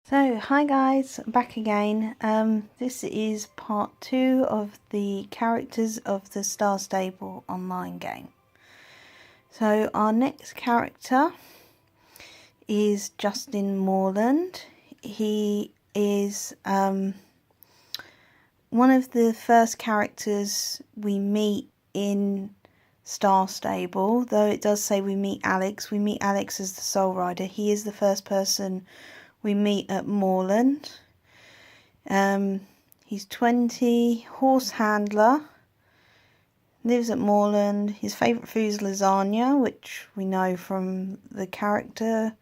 So, hi guys, back again. This is part 2 of the characters of the Star Stable online game. So, our next character is Justin Moreland. He is one of the first characters we meet in Star Stable, though it does say we meet Alex. We meet Alex as the Soul Rider. He is the first person we meet at Moorland. He's 20, horse handler, lives at Moorland. His favourite food is lasagna, which we know from the character.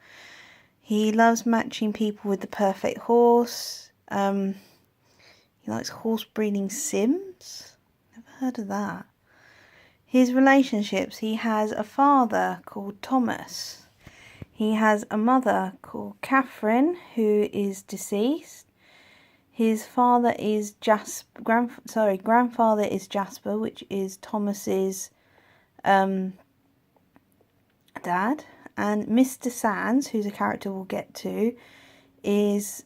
He loves matching people with the perfect horse. He likes horse breeding sims. Never heard of that. His relationships: he has a father called Thomas. He has a mother called Catherine, who is deceased. His father is grandfather is Jasper, which is Thomas's dad. And Mr. Sands, who's a character we'll get to, is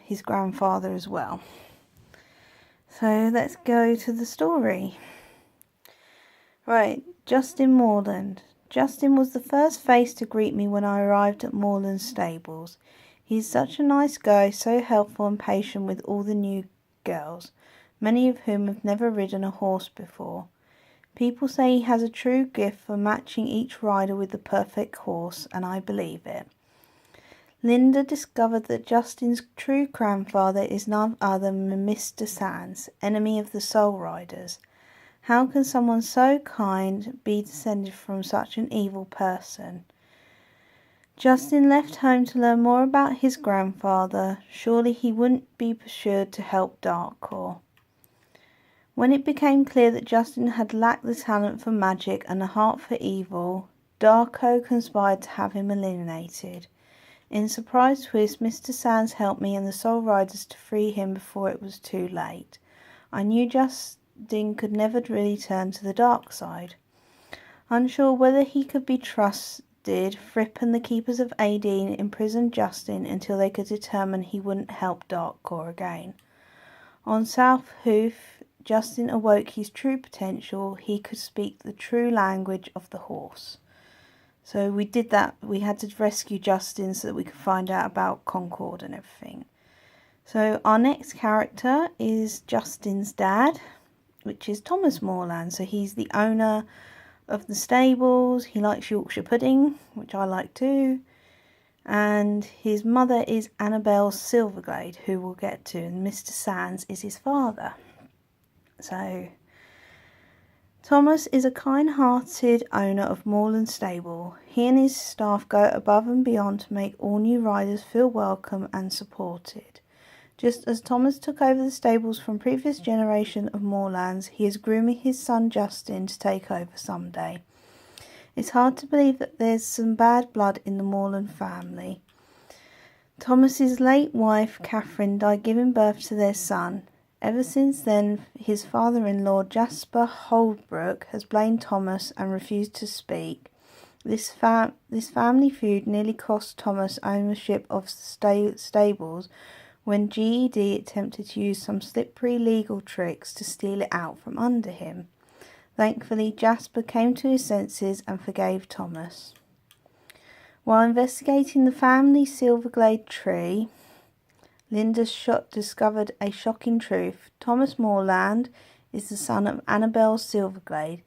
his grandfather as well. So let's go to the story. Right, Justin Moreland. Justin was the first face to greet me when I arrived at Moorland Stables. He's such a nice guy, so helpful and patient with all the new girls, many of whom have never ridden a horse before. People say he has a true gift for matching each rider with the perfect horse, and I believe it. Linda discovered that Justin's true grandfather is none other than Mr. Sands, enemy of the Soul Riders. How can someone so kind be descended from such an evil person? Justin left home to learn more about his grandfather. Surely he wouldn't be pursued to help Darkcore. When it became clear that Justin had lacked the talent for magic and a heart for evil, Darko conspired to have him eliminated. In a surprise twist, Mr. Sands helped me and the Soul Riders to free him before it was too late. I knew Justin could never really turn to the dark side. Unsure whether he could be trusted, Fripp and the Keepers of Aideen imprisoned Justin until they could determine he wouldn't help Darkcore again. On South Hoof, Justin awoke his true potential. He could speak the true language of the horse. So we did that. We had to rescue Justin so that we could find out about Concord and everything. So our next character is Justin's dad, which is Thomas Moreland. So he's the owner of the stables. He likes Yorkshire pudding, which I like too. And his mother is Annabelle Silverglade, who we'll get to, and Mr. Sands is his father. So Thomas is a kind-hearted owner of Moorland Stable. He and his staff go above and beyond to make all new riders feel welcome and supported. Just as Thomas took over the stables from previous generation of Moorlands, he is grooming his son Justin to take over someday. It's hard to believe that there's some bad blood in the Moorland family. Thomas's late wife, Catherine, died giving birth to their son. Ever since then, his father-in-law, Jasper Holdbrook, has blamed Thomas and refused to speak. This family feud nearly cost Thomas ownership of the stables when GED attempted to use some slippery legal tricks to steal it out from under him. Thankfully, Jasper came to his senses and forgave Thomas. While investigating the family Silverglade tree, Linda discovered a shocking truth. Thomas Moreland is the son of Annabelle Silverglade.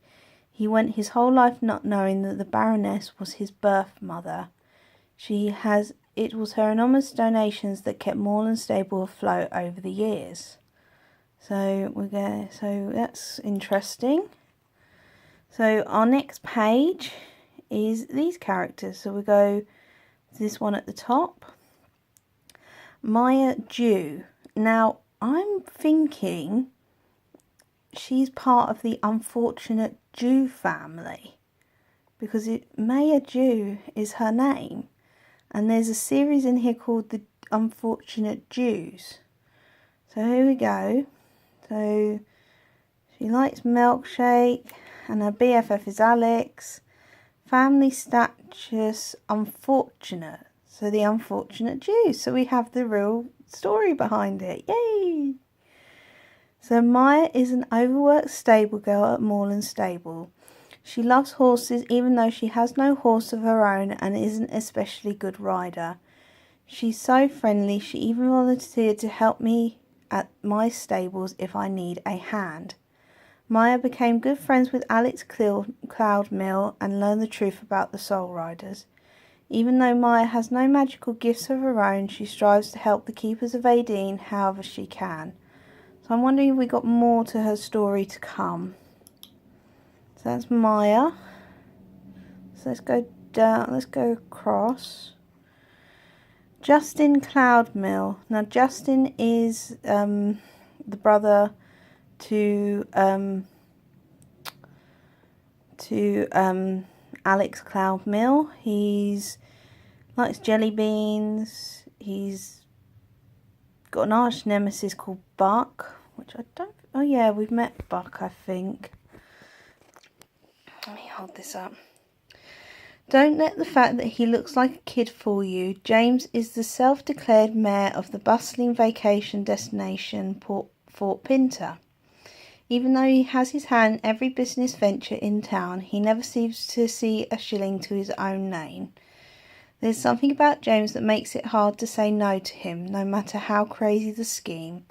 He went his whole life not knowing that the Baroness was his birth mother. It was her enormous donations that kept Moorland Stable afloat over the years. So that's interesting. So our next page is these characters. So we go to this one at the top. Maya Jew. Now I'm thinking she's part of the Unfortunate Jew family, because Maya Jew is her name. And there's a series in here called The Unfortunate Jews. So here we go. So she likes milkshake and her BFF is Alex. Family status unfortunate. So the unfortunate Jew. So we have the real story behind it. Yay! So Maya is an overworked stable girl at Moorland Stable. She loves horses even though she has no horse of her own and isn't an especially good rider. She's so friendly, she even volunteered to help me at my stables if I need a hand. Maya became good friends with Alex Cloudmill and learned the truth about the Soul Riders. Even though Maya has no magical gifts of her own, she strives to help the Keepers of Aideen however she can. So I'm wondering if we got more to her story to come. So that's Maya. So let's go down, let's go across. Justin Cloudmill. Now Justin is the brother to Alex Cloudmill. He's likes jelly beans. He's got an arch nemesis called Buck, which I don't. Oh yeah, we've met Buck, I think. Let me hold this up. Don't let the fact that he looks like a kid fool you. James is the self-declared mayor of the bustling vacation destination Fort Pinter. Even though he has his hand in every business venture in town, he never seems to see a shilling to his own name. There's something about James that makes it hard to say no to him, no matter how crazy the scheme.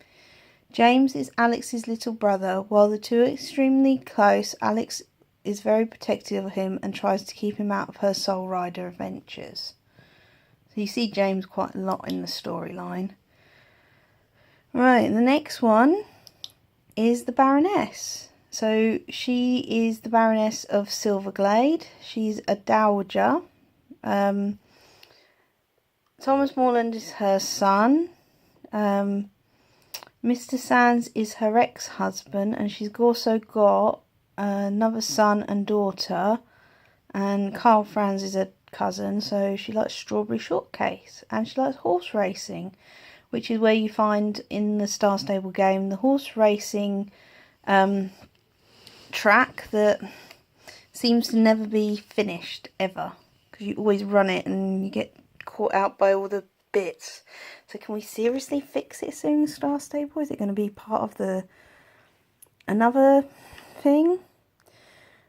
James is Alex's little brother. While the two are extremely close, Alex is very protective of him and tries to keep him out of her Soul Rider adventures. So you see James quite a lot in the storyline. Right, the next one is the Baroness. So she is the Baroness of Silverglade. She's a dowager. Thomas Moorland is her son. Mr. Sands is her ex-husband, and she's also got another son and daughter, and Carl Franz is a cousin, so she likes strawberry shortcake, and she likes horse racing, which is where you find in the Star Stable game the horse racing track that seems to never be finished ever, because you always run it and you get caught out by all the bits. So can we seriously fix it soon, Star Stable? Is it going to be part of the another thing?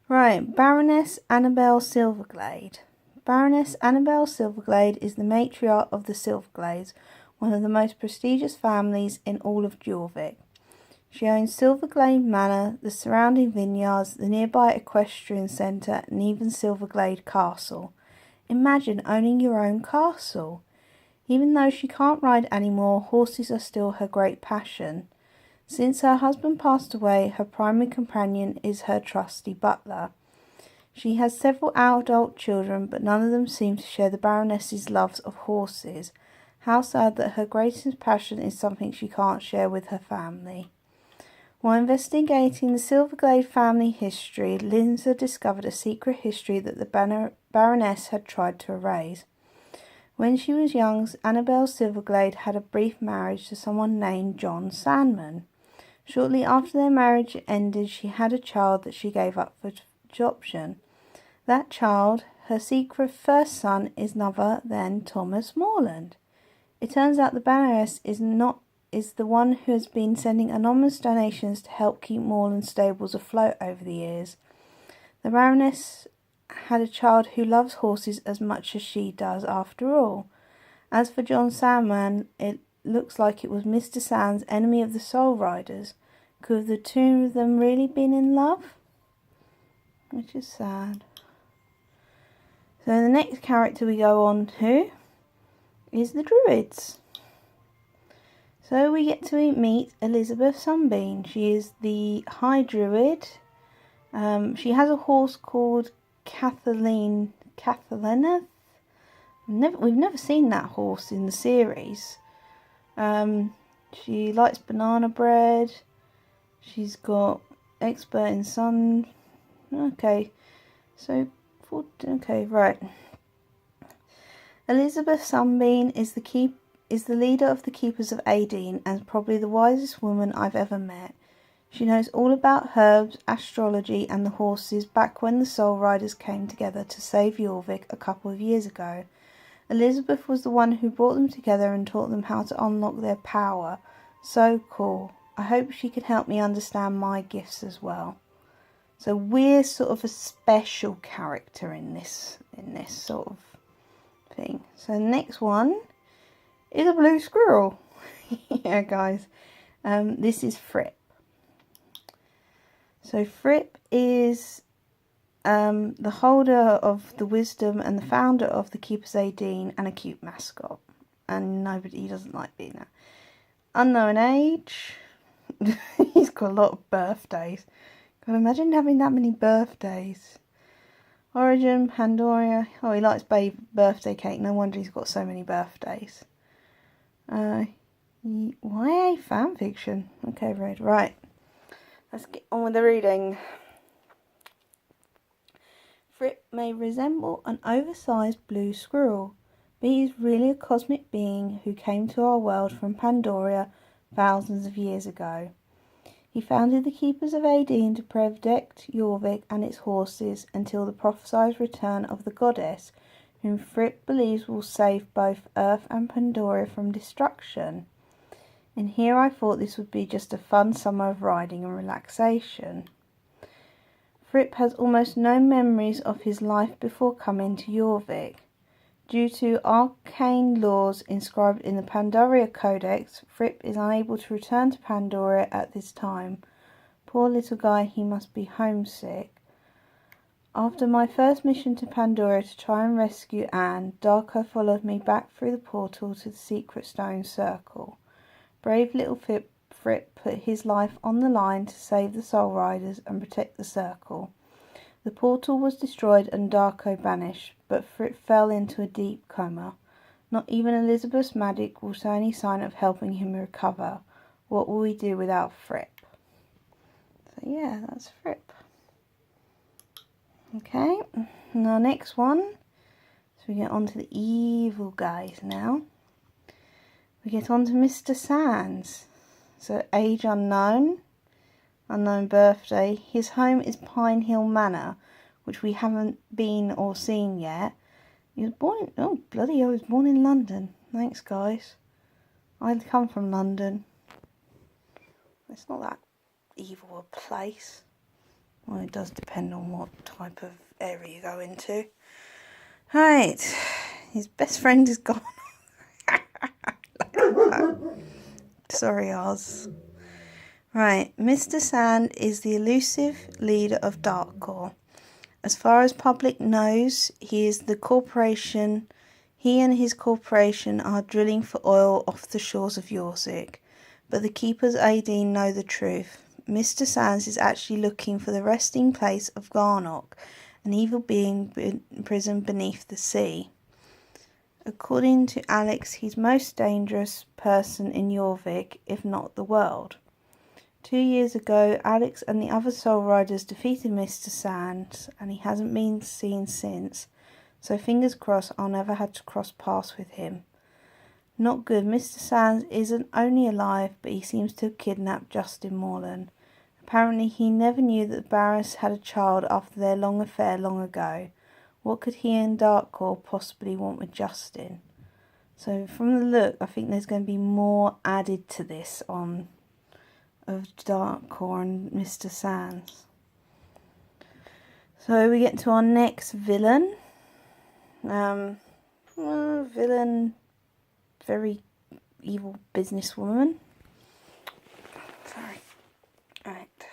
Right, Baroness Annabelle Silverglade. Baroness Annabelle Silverglade is the matriarch of the Silverglades, one of the most prestigious families in all of Jorvik. She owns Silverglade Manor, the surrounding vineyards, the nearby equestrian centre, and even Silverglade Castle. Imagine owning your own castle. Even though she can't ride anymore, horses are still her great passion. Since her husband passed away, her primary companion is her trusty butler. She has several adult children, but none of them seem to share the Baroness's loves of horses. How sad that her greatest passion is something she can't share with her family. While investigating the Silverglade family history, Linda discovered a secret history that the Baroness had tried to erase. When she was young, Annabelle Silverglade had a brief marriage to someone named John Sandman. Shortly after their marriage ended, she had a child that she gave up for adoption. That child, her secret first son, is none other than Thomas Moorland. It turns out the Baroness is the one who has been sending anonymous donations to help keep Moorland stables afloat over the years. The Baroness had a child who loves horses as much as she does, after all. As for John Sandman, it looks like it was Mr. Sands, enemy of the Soul Riders. Could the two of them really been in love? Which is sad. So the next character we go on to is the Druids. So we get to meet Elizabeth Sunbeam. She is the High Druid. She has a horse called Kathelina. We've never seen that horse in the series. She likes banana bread. She's got expert in sun. Okay, right. Elizabeth Sunbeam is the leader of the Keepers of Aideen and probably the wisest woman I've ever met. She knows all about herbs, astrology, and the horses back when the Soul Riders came together to save Jorvik a couple of years ago. Elizabeth was the one who brought them together and taught them how to unlock their power. So cool. I hope she can help me understand my gifts as well. So we're sort of a special character in this sort of thing. So the next one is a blue squirrel. Yeah, guys. This is Fripp. So Fripp is the holder of the wisdom and the founder of the Keepers Aideen and a cute mascot. And he doesn't like being that. Unknown age. He's got a lot of birthdays. God, imagine having that many birthdays. Origin, Pandoria. Oh, he likes birthday cake. No wonder he's got so many birthdays. YA fanfiction. Okay, Red. Right. Let's get on with the reading. Fripp may resemble an oversized blue squirrel, but he is really a cosmic being who came to our world from Pandoria thousands of years ago. He founded the Keepers of Aideen to protect Jorvik and its horses until the prophesied return of the goddess, whom Fripp believes will save both Earth and Pandoria from destruction. And here I thought this would be just a fun summer of riding and relaxation. Fripp has almost no memories of his life before coming to Jorvik. Due to arcane laws inscribed in the Pandoria Codex, Fripp is unable to return to Pandoria at this time. Poor little guy, he must be homesick. After my first mission to Pandoria to try and rescue Anne, Darko followed me back through the portal to the Secret Stone Circle. Brave little Fripp put his life on the line to save the Soul Riders and protect the Circle. The portal was destroyed and Darko banished, but Fripp fell into a deep coma. Not even Elizabeth's magic will show any sign of helping him recover. What will we do without Fripp? So yeah, that's Fripp. Okay, now next one. So we get on to the evil guys now. We get on to Mr. Sands. So age unknown. Unknown birthday. His home is Pine Hill Manor, which we haven't been or seen yet. He was born I was born in London. Thanks, guys. I come from London. It's not that evil a place. Well, it does depend on what type of area you go into. Right. His best friend is gone. Sorry, Oz. Right, Mr. Sand is the elusive leader of Dark Corps. As far as public knows, he and his corporation are drilling for oil off the shores of Jorvik. But the Keepers Aideen know the truth. Mr. Sands is actually looking for the resting place of Garnock, an evil being imprisoned beneath the sea. According to Alex, he's most dangerous person in Jorvik, if not the world. 2 years ago, Alex and the other Soul Riders defeated Mr. Sands, and he hasn't been seen since, so fingers crossed I'll never have to cross paths with him. Not good. Mr. Sands isn't only alive, but he seems to have kidnapped Justin Moreland. Apparently he never knew that the Barris had a child after their long affair long ago. What could he and Dark Corps possibly want with Justin? So from the look, I think there's going to be more added to this of Dark Corps and Mr. Sands. So we get to our next villain. Villain, very evil businesswoman. Sorry. Right.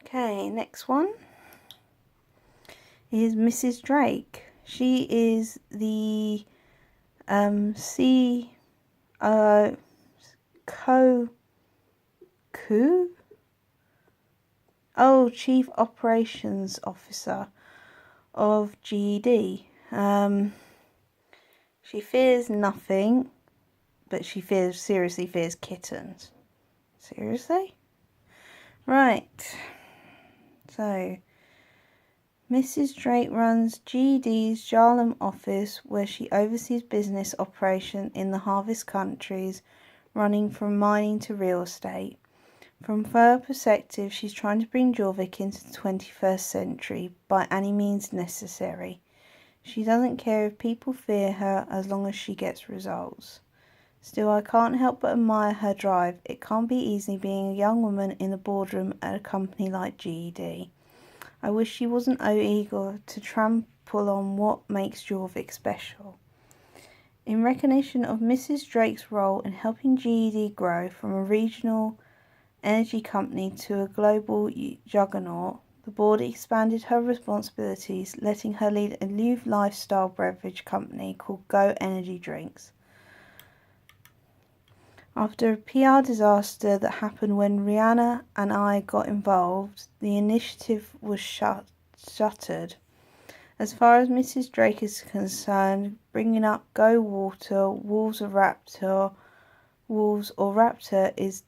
Okay, next one is Mrs. Drake. She is the Chief Operations Officer of GED. She fears nothing, but she seriously fears kittens. Seriously? Right. So, Mrs. Drake runs GED's Jarlam office, where she oversees business operation in the harvest countries, running from mining to real estate. From her perspective, she's trying to bring Jorvik into the 21st century by any means necessary. She doesn't care if people fear her as long as she gets results. Still, I can't help but admire her drive. It can't be easy being a young woman in the boardroom at a company like GED. I wish she wasn't so eager to trample on what makes Jorvik special. In recognition of Mrs. Drake's role in helping GED grow from a regional energy company to a global juggernaut, the board expanded her responsibilities, letting her lead a new lifestyle beverage company called Go Energy Drinks. After a PR disaster that happened when Rihanna and I got involved, the initiative was shuttered. As far as Mrs. Drake is concerned, bringing up Go Water, Wolves or Raptor is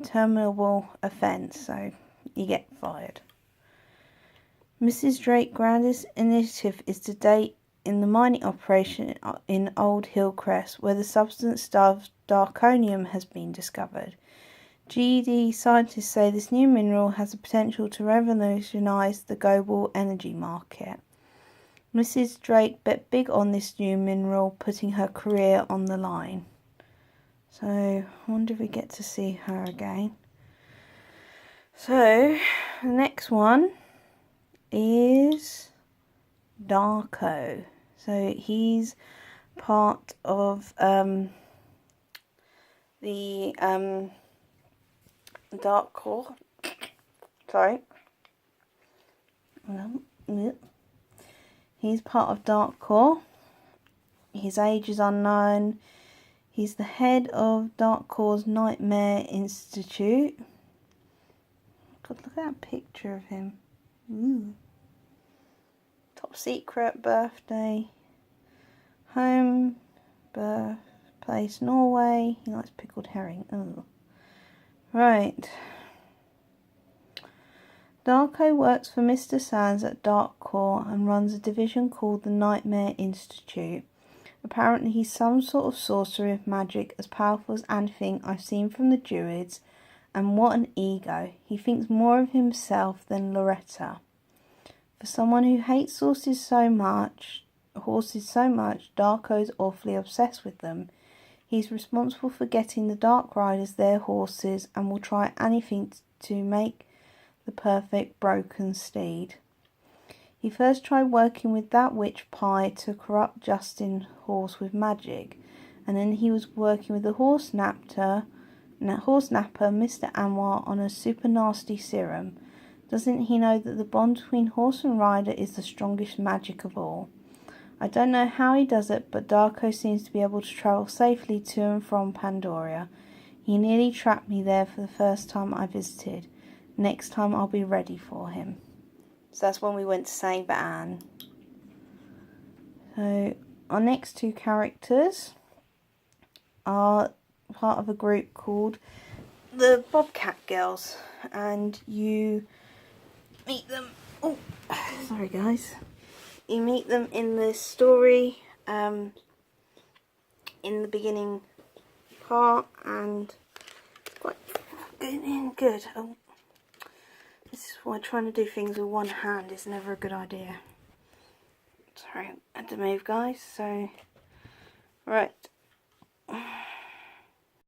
terminable offence, so you get fired. Mrs. Drake's grandest initiative is to date in the mining operation in Old Hillcrest, where the substance dubbed Darkonium has been discovered. GED scientists say this new mineral has the potential to revolutionise the global energy market. Mrs. Drake bet big on this new mineral, putting her career on the line. So, I wonder if we get to see her again. So, the next one is Darko. So, he's part of the Dark Core. Sorry. He's part of Dark Core. His age is unknown. He's the head of Dark Core's Nightmare Institute. God, look at that picture of him. Ooh. Top secret, birthday, home, birthplace, Norway. He likes pickled herring. Oh. Right. Darko works for Mr. Sands at Dark Core and runs a division called the Nightmare Institute. Apparently he's some sort of sorcerer with magic as powerful as anything I've seen from the Druids, and what an ego. He thinks more of himself than Loretta. For someone who hates horses so much, Darko's awfully obsessed with them. He's responsible for getting the Dark Riders their horses and will try anything to make the perfect broken steed. He first tried working with that witch Pie to corrupt Justin's horse with magic, and then he was working with the horse napper Mr. Anwar on a super nasty serum. Doesn't he know that the bond between horse and rider is the strongest magic of all? I don't know how he does it, but Darko seems to be able to travel safely to and from Pandoria. He nearly trapped me there for the first time I visited. Next time I'll be ready for him. So that's when we went to Saint Anne. So our next two characters are part of a group called the Bobcat Girls, and you meet them. Oh, sorry guys. You meet them in the story, in the beginning part, and quite good. Oh. This is why trying to do things with one hand is never a good idea. Sorry, I had to move guys, so, right.